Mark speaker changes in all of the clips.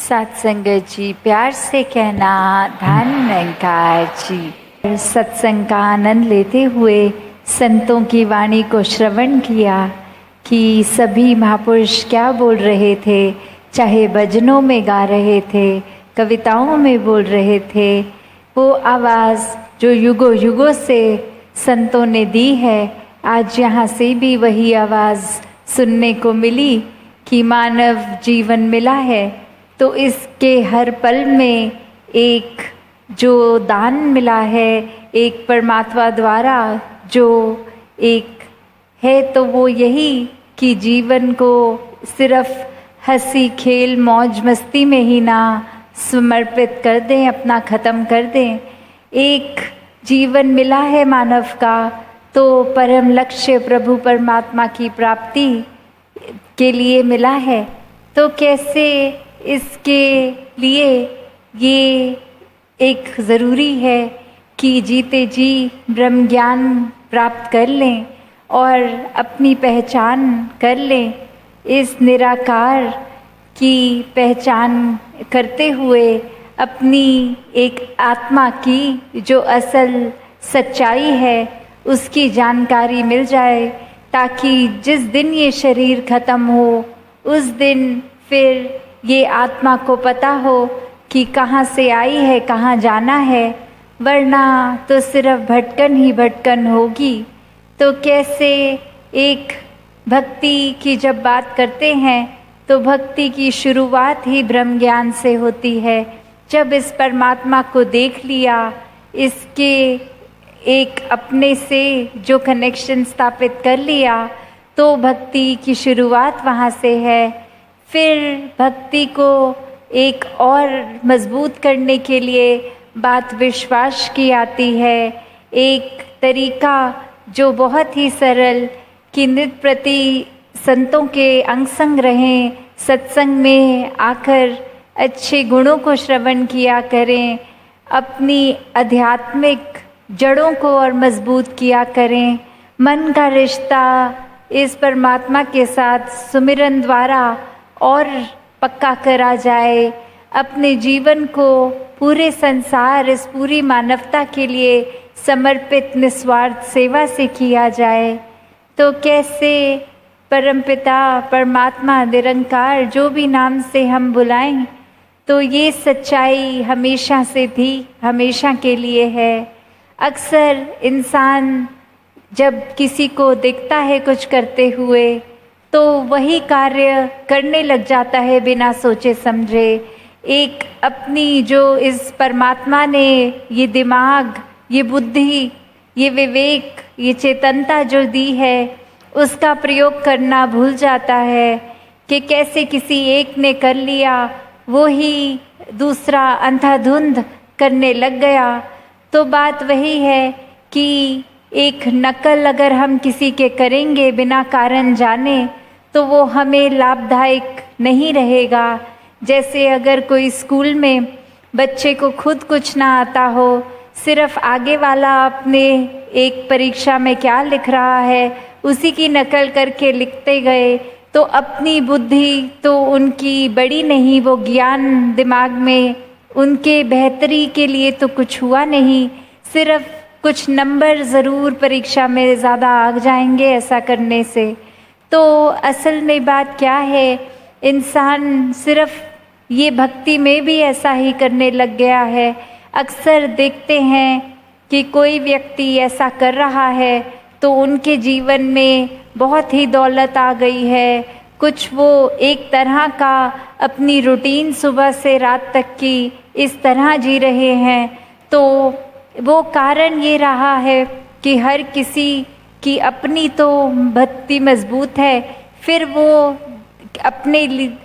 Speaker 1: सत्संगत जी, प्यार से कहना धन निरंकार जी। सत्संग का आनंद लेते हुए संतों की वाणी को श्रवण किया कि सभी महापुरुष क्या बोल रहे थे, चाहे भजनों में गा रहे थे, कविताओं में बोल रहे थे, वो आवाज़ जो युगों युगों से संतों ने दी है, आज यहाँ से भी वही आवाज़ सुनने को मिली कि मानव जीवन मिला है तो इसके हर पल में एक जो दान मिला है, एक परमात्मा द्वारा जो एक है, तो वो यही कि जीवन को सिर्फ हंसी खेल मौज मस्ती में ही ना समर्पित कर दें, अपना ख़त्म कर दें। एक जीवन मिला है मानव का तो परम लक्ष्य प्रभु परमात्मा की प्राप्ति के लिए मिला है, तो कैसे इसके लिए ये एक ज़रूरी है कि जीते जी ब्रह्म ज्ञान प्राप्त कर लें और अपनी पहचान कर लें। इस निराकार की पहचान करते हुए अपनी एक आत्मा की जो असल सच्चाई है उसकी जानकारी मिल जाए, ताकि जिस दिन ये शरीर ख़त्म हो उस दिन फिर ये आत्मा को पता हो कि कहाँ से आई है, कहाँ जाना है, वरना तो सिर्फ भटकन ही भटकन होगी। तो कैसे एक भक्ति की जब बात करते हैं तो भक्ति की शुरुआत ही ब्रह्म ज्ञान से होती है। जब इस परमात्मा को देख लिया, इसके एक अपने से जो कनेक्शन स्थापित कर लिया, तो भक्ति की शुरुआत वहाँ से है। फिर भक्ति को एक और मजबूत करने के लिए बात विश्वास की आती है। एक तरीका जो बहुत ही सरल कि नित्य प्रति संतों के अंग संग रहें, सत्संग में आकर अच्छे गुणों को श्रवण किया करें, अपनी आध्यात्मिक जड़ों को और मजबूत किया करें, मन का रिश्ता इस परमात्मा के साथ सुमिरन द्वारा और पक्का करा जाए, अपने जीवन को पूरे संसार, इस पूरी मानवता के लिए समर्पित निस्वार्थ सेवा से किया जाए, तो कैसे परमपिता परमात्मा निरंकार जो भी नाम से हम बुलाएं, तो ये सच्चाई हमेशा से थी, हमेशा के लिए है। अक्सर इंसान जब किसी को देखता है कुछ करते हुए तो वही कार्य करने लग जाता है बिना सोचे समझे। एक अपनी जो इस परमात्मा ने ये दिमाग, ये बुद्धि, ये विवेक, ये चेतनता जो दी है, उसका प्रयोग करना भूल जाता है कि कैसे किसी एक ने कर लिया, वो ही दूसरा अंधाधुंध करने लग गया। तो बात वही है कि एक नकल अगर हम किसी के करेंगे बिना कारण जाने तो वो हमें लाभदायक नहीं रहेगा। जैसे अगर कोई स्कूल में बच्चे को खुद कुछ ना आता हो, सिर्फ आगे वाला अपने एक परीक्षा में क्या लिख रहा है उसी की नकल करके लिखते गए, तो अपनी बुद्धि तो उनकी बड़ी नहीं, वो ज्ञान दिमाग में उनके बेहतरी के लिए तो कुछ हुआ नहीं, सिर्फ कुछ नंबर ज़रूर परीक्षा में ज़्यादा आ जाएंगे ऐसा करने से। तो असल में बात क्या है, इंसान सिर्फ ये भक्ति में भी ऐसा ही करने लग गया है। अक्सर देखते हैं कि कोई व्यक्ति ऐसा कर रहा है तो उनके जीवन में बहुत ही दौलत आ गई है, कुछ वो एक तरह का अपनी रूटीन सुबह से रात तक की इस तरह जी रहे हैं, तो वो कारण ये रहा है कि हर किसी कि अपनी तो भक्ति मजबूत है, फिर वो अपने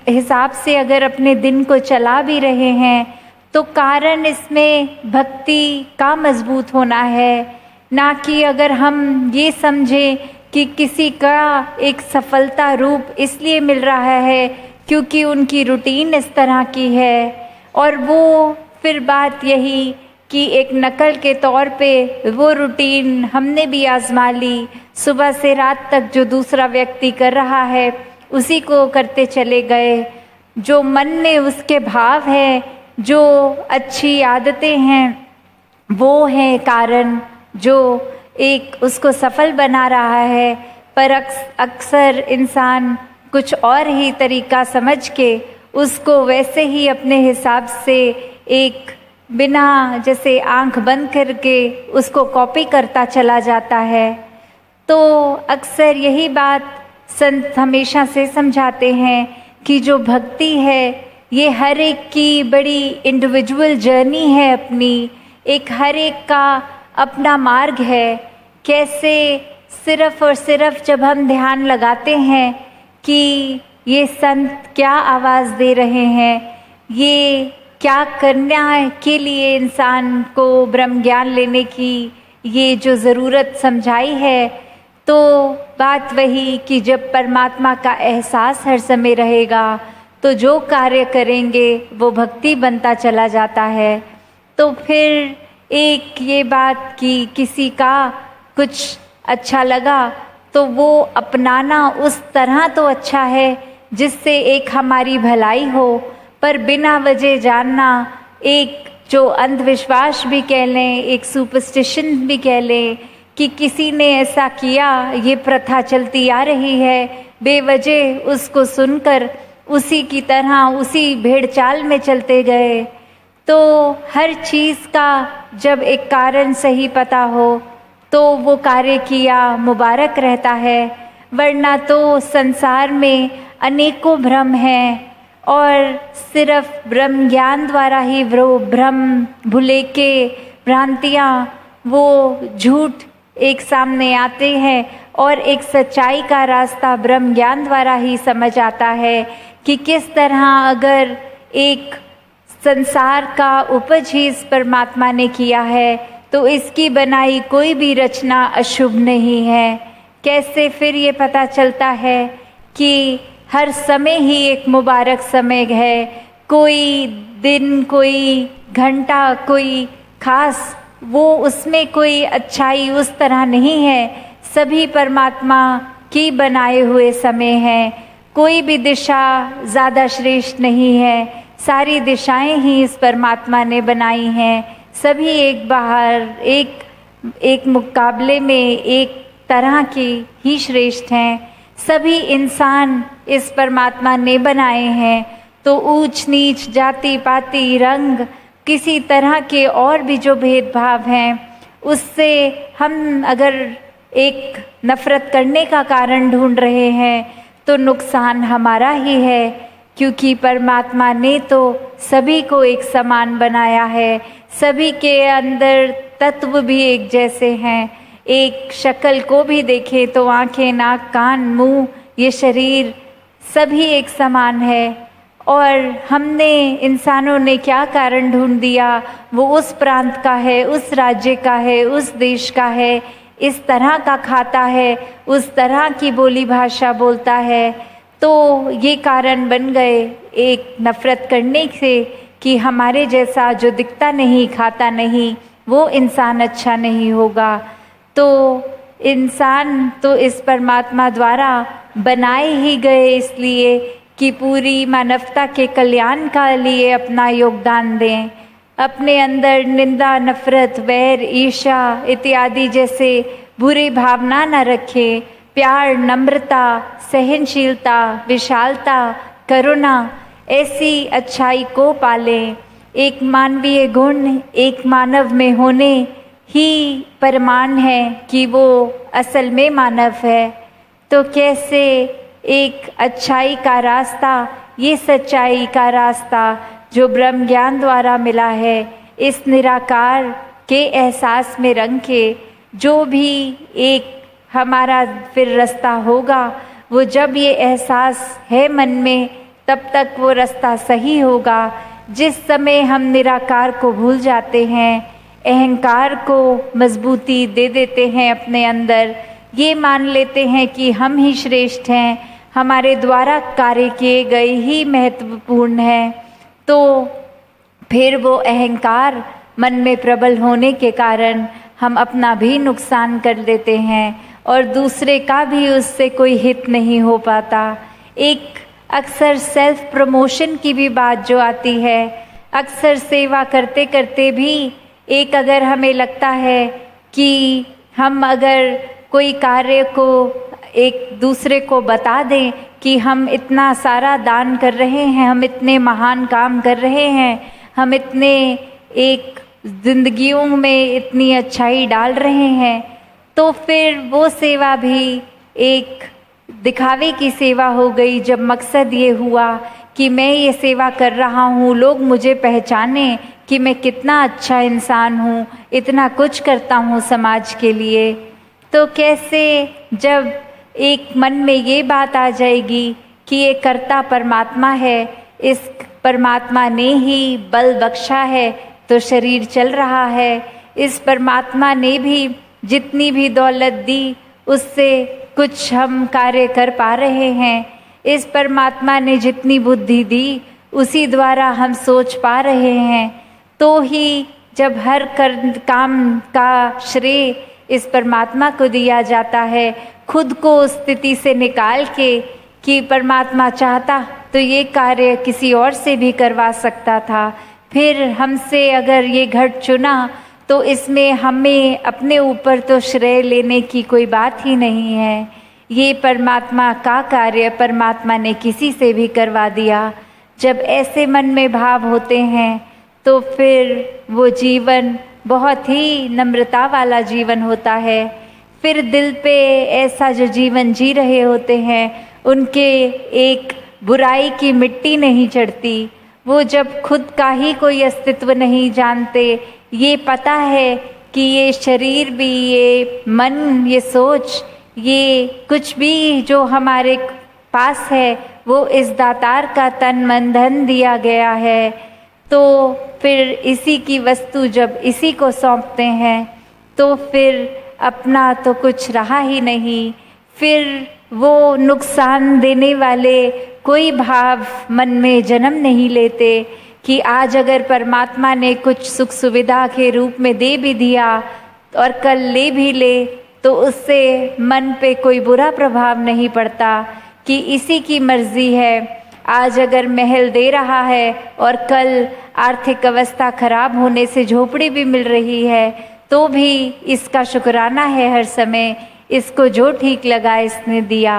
Speaker 1: हिसाब से अगर अपने दिन को चला भी रहे हैं तो कारण इसमें भक्ति का मजबूत होना है, ना कि अगर हम ये समझें कि किसी का एक सफलता रूप इसलिए मिल रहा है क्योंकि उनकी रूटीन इस तरह की है, और वो फिर बात यही कि एक नकल के तौर पे वो रूटीन हमने भी आजमा ली, सुबह से रात तक जो दूसरा व्यक्ति कर रहा है उसी को करते चले गए। जो मन में उसके भाव है, जो अच्छी आदतें हैं, वो है कारण जो एक उसको सफल बना रहा है। पर अक्सर इंसान कुछ और ही तरीका समझ के उसको वैसे ही अपने हिसाब से एक बिना जैसे आंख बंद करके उसको कॉपी करता चला जाता है। तो अक्सर यही बात संत हमेशा से समझाते हैं कि जो भक्ति है ये हर एक की बड़ी इंडिविजुअल जर्नी है अपनी, एक हर एक का अपना मार्ग है। कैसे सिर्फ और सिर्फ जब हम ध्यान लगाते हैं कि ये संत क्या आवाज़ दे रहे हैं, ये क्या करने के लिए इंसान को ब्रह्म ज्ञान लेने की ये जो ज़रूरत समझाई है, तो बात वही कि जब परमात्मा का एहसास हर समय रहेगा तो जो कार्य करेंगे वो भक्ति बनता चला जाता है। तो फिर एक ये बात कि किसी का कुछ अच्छा लगा तो वो अपनाना उस तरह तो अच्छा है जिससे एक हमारी भलाई हो, पर बिना वजह जानना एक जो अंधविश्वास भी कह लें, एक सुपरस्टिशन भी कह लें कि किसी ने ऐसा किया, ये प्रथा चलती आ रही है, बेवजह उसको सुनकर उसी की तरह उसी भेड़ चाल में चलते गए। तो हर चीज़ का जब एक कारण सही पता हो तो वो कार्य किया मुबारक रहता है, वरना तो संसार में अनेकों भ्रम हैं और सिर्फ ब्रह्म ज्ञान द्वारा ही वो भ्रम भुले के भ्रांतियाँ वो झूठ एक सामने आते हैं और एक सच्चाई का रास्ता ब्रह्म ज्ञान द्वारा ही समझ आता है कि किस तरह अगर एक संसार का उपज ही इस परमात्मा ने किया है तो इसकी बनाई कोई भी रचना अशुभ नहीं है। कैसे फिर ये पता चलता है कि हर समय ही एक मुबारक समय है, कोई दिन, कोई घंटा, कोई खास वो उसमें कोई अच्छाई उस तरह नहीं है, सभी परमात्मा की बनाए हुए समय हैं। कोई भी दिशा ज़्यादा श्रेष्ठ नहीं है, सारी दिशाएं ही इस परमात्मा ने बनाई हैं, सभी एक बाहर एक मुकाबले में एक तरह की ही श्रेष्ठ हैं। सभी इंसान इस परमात्मा ने बनाए हैं, तो ऊंच नीच, जाति पाति, रंग, किसी तरह के और भी जो भेदभाव हैं उससे हम अगर एक नफरत करने का कारण ढूंढ रहे हैं तो नुकसान हमारा ही है, क्योंकि परमात्मा ने तो सभी को एक समान बनाया है, सभी के अंदर तत्व भी एक जैसे हैं। एक शक्ल को भी देखें तो आंखें, नाक, कान, मुंह, ये शरीर सभी एक समान है। और हमने इंसानों ने क्या कारण ढूंढ दिया, वो उस प्रांत का है, उस राज्य का है, उस देश का है, इस तरह का खाता है, उस तरह की बोली भाषा बोलता है, तो ये कारण बन गए एक नफरत करने से कि हमारे जैसा जो दिखता नहीं, खाता नहीं, वो इंसान अच्छा नहीं होगा। तो इंसान तो इस परमात्मा द्वारा बनाए ही गए इसलिए कि पूरी मानवता के कल्याण का लिए अपना योगदान दें, अपने अंदर निंदा, नफरत, वैर, ईर्ष्या इत्यादि जैसे बुरी भावना न रखें, प्यार, नम्रता, सहनशीलता, विशालता, करुणा, ऐसी अच्छाई को पालें। एक मानवीय गुण एक मानव में होने ही प्रमाण है कि वो असल में मानव है। तो कैसे एक अच्छाई का रास्ता, ये सच्चाई का रास्ता जो ब्रह्म ज्ञान द्वारा मिला है, इस निराकार के एहसास में रंग के जो भी एक हमारा फिर रास्ता होगा, वो जब ये एहसास है मन में तब तक वो रास्ता सही होगा। जिस समय हम निराकार को भूल जाते हैं, अहंकार को मजबूती दे देते हैं अपने अंदर, ये मान लेते हैं कि हम ही श्रेष्ठ हैं, हमारे द्वारा कार्य किए गए ही महत्वपूर्ण हैं, तो फिर वो अहंकार मन में प्रबल होने के कारण हम अपना भी नुकसान कर देते हैं और दूसरे का भी उससे कोई हित नहीं हो पाता। एक अक्सर सेल्फ प्रमोशन की भी बात जो आती है, अक्सर सेवा करते करते भी एक अगर हमें लगता है कि हम अगर कोई कार्य को एक दूसरे को बता दें कि हम इतना सारा दान कर रहे हैं, हम इतने महान काम कर रहे हैं, हम इतने एक जिंदगियों में इतनी अच्छाई डाल रहे हैं, तो फिर वो सेवा भी एक दिखावे की सेवा हो गई। जब मकसद ये हुआ कि मैं ये सेवा कर रहा हूँ, लोग मुझे पहचाने कि मैं कितना अच्छा इंसान हूँ, इतना कुछ करता हूँ समाज के लिए, तो कैसे जब एक मन में ये बात आ जाएगी कि ये कर्ता परमात्मा है, इस परमात्मा ने ही बल बख्शा है तो शरीर चल रहा है, इस परमात्मा ने भी जितनी भी दौलत दी उससे कुछ हम कार्य कर पा रहे हैं, इस परमात्मा ने जितनी बुद्धि दी उसी द्वारा हम सोच पा रहे हैं, तो ही जब हर काम का श्रेय इस परमात्मा को दिया जाता है, खुद को उस स्थिति से निकाल के कि परमात्मा चाहता तो ये कार्य किसी और से भी करवा सकता था, फिर हमसे अगर ये घट चुना तो इसमें हमें अपने ऊपर तो श्रेय लेने की कोई बात ही नहीं है। ये परमात्मा का कार्य परमात्मा ने किसी से भी करवा दिया। जब ऐसे मन में भाव होते हैं तो फिर वो जीवन बहुत ही नम्रता वाला जीवन होता है। फिर दिल पे ऐसा जो जीवन जी रहे होते हैं उनके एक बुराई की मिट्टी नहीं चढ़ती। वो जब खुद का ही कोई अस्तित्व नहीं जानते, ये पता है कि ये शरीर भी, ये मन, ये सोच, ये कुछ भी जो हमारे पास है वो इस दातार का तन मन धन दिया गया है, तो फिर इसी की वस्तु जब इसी को सौंपते हैं तो फिर अपना तो कुछ रहा ही नहीं। फिर वो नुकसान देने वाले कोई भाव मन में जन्म नहीं लेते कि आज अगर परमात्मा ने कुछ सुख सुविधा के रूप में दे भी दिया और कल ले भी ले तो उससे मन पे कोई बुरा प्रभाव नहीं पड़ता कि इसी की मर्जी है। आज अगर महल दे रहा है और कल आर्थिक अवस्था खराब होने से झोपड़ी भी मिल रही है तो भी इसका शुक्राना है हर समय, इसको जो ठीक लगा इसने दिया।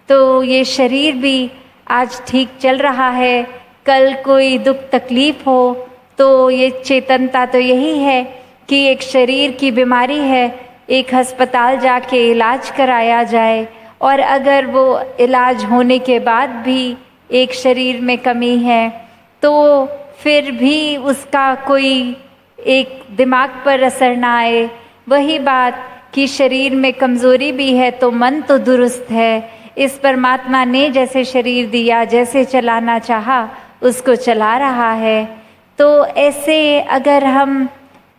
Speaker 1: तो ये शरीर भी आज ठीक चल रहा है, कल कोई दुख तकलीफ हो तो ये चेतनता तो यही है कि एक शरीर की बीमारी है, एक अस्पताल जाके इलाज कराया जाए, और अगर वो इलाज होने के बाद भी एक शरीर में कमी है तो फिर भी उसका कोई एक दिमाग पर असर ना आए। वही बात कि शरीर में कमज़ोरी भी है तो मन तो दुरुस्त है। इस परमात्मा ने जैसे शरीर दिया, जैसे चलाना चाहा उसको चला रहा है। तो ऐसे अगर हम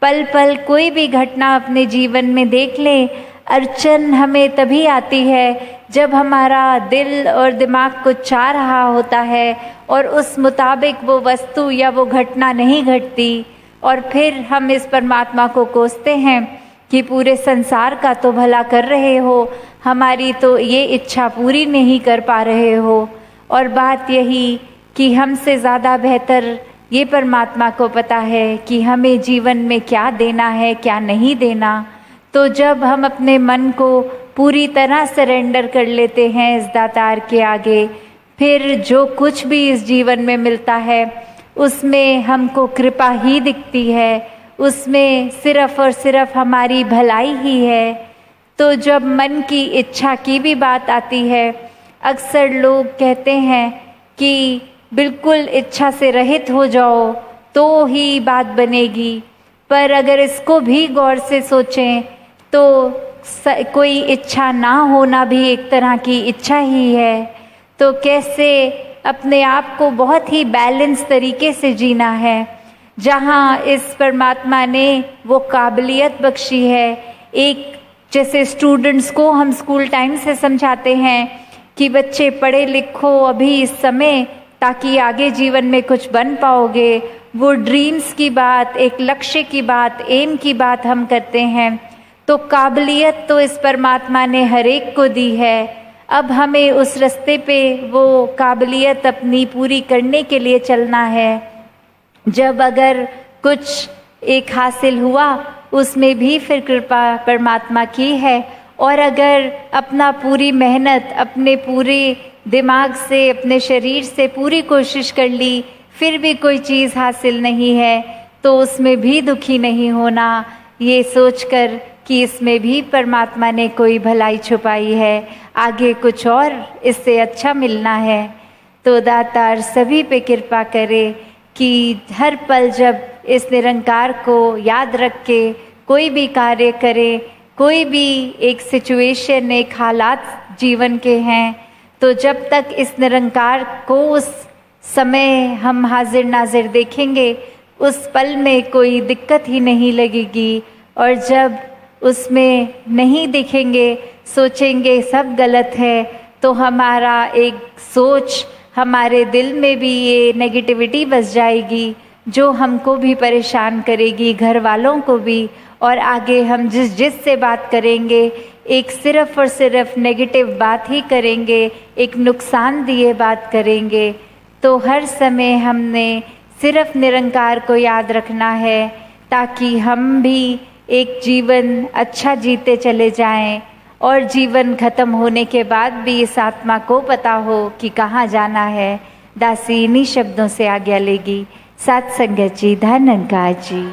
Speaker 1: पल पल कोई भी घटना अपने जीवन में देख लें, अड़चन हमें तभी आती है जब हमारा दिल और दिमाग कुछ चाह रहा होता है और उस मुताबिक वो वस्तु या वो घटना नहीं घटती, और फिर हम इस परमात्मा को कोसते हैं कि पूरे संसार का तो भला कर रहे हो, हमारी तो ये इच्छा पूरी नहीं कर पा रहे हो। और बात यही कि हमसे ज़्यादा बेहतर ये परमात्मा को पता है कि हमें जीवन में क्या देना है, क्या नहीं देना। तो जब हम अपने मन को पूरी तरह सरेंडर कर लेते हैं इस दातार के आगे, फिर जो कुछ भी इस जीवन में मिलता है उसमें हमको कृपा ही दिखती है, उसमें सिर्फ और सिर्फ हमारी भलाई ही है। तो जब मन की इच्छा की भी बात आती है, अक्सर लोग कहते हैं कि बिल्कुल इच्छा से रहित हो जाओ तो ही बात बनेगी, पर अगर इसको भी गौर से सोचें तो कोई इच्छा ना होना भी एक तरह की इच्छा ही है। तो कैसे अपने आप को बहुत ही बैलेंस तरीके से जीना है, जहाँ इस परमात्मा ने वो काबिलियत बख्शी है। एक जैसे स्टूडेंट्स को हम स्कूल टाइम से समझाते हैं कि बच्चे पढ़े लिखो अभी इस समय ताकि आगे जीवन में कुछ बन पाओगे, वो ड्रीम्स की बात, एक लक्ष्य की बात, एम की बात हम करते हैं। तो काबिलियत तो इस परमात्मा ने हर एक को दी है। अब हमें उस रास्ते पे वो काबिलियत अपनी पूरी करने के लिए चलना है। जब अगर कुछ एक हासिल हुआ उसमें भी फिर कृपा परमात्मा की है, और अगर अपना पूरी मेहनत अपने पूरे दिमाग से अपने शरीर से पूरी कोशिश कर ली फिर भी कोई चीज़ हासिल नहीं है तो उसमें भी दुखी नहीं होना, ये सोचकर कि इसमें भी परमात्मा ने कोई भलाई छुपाई है, आगे कुछ और इससे अच्छा मिलना है। तो दातार सभी पे कृपा करे कि हर पल जब इस निरंकार को याद रख के कोई भी कार्य करे, कोई भी एक सिचुएशन एक हालात जीवन के हैं, तो जब तक इस निरंकार को उस समय हम हाजिर नाजिर देखेंगे उस पल में कोई दिक्कत ही नहीं लगेगी। और जब उसमें नहीं दिखेंगे, सोचेंगे सब गलत है, तो हमारा एक सोच हमारे दिल में भी ये नेगेटिविटी बस जाएगी जो हमको भी परेशान करेगी, घर वालों को भी। और आगे हम जिससे बात करेंगे एक सिर्फ और सिर्फ नेगेटिव बात ही करेंगे, एक नुकसान दिए बात करेंगे। तो हर समय हमने सिर्फ निरंकार को याद रखना है ताकि हम भी एक जीवन अच्छा जीते चले जाएं और जीवन खत्म होने के बाद भी इस आत्मा को पता हो कि कहाँ जाना है। दासी इन्हीं शब्दों से आज्ञा लेगी। सात संगत जी, धन निरंकार जी।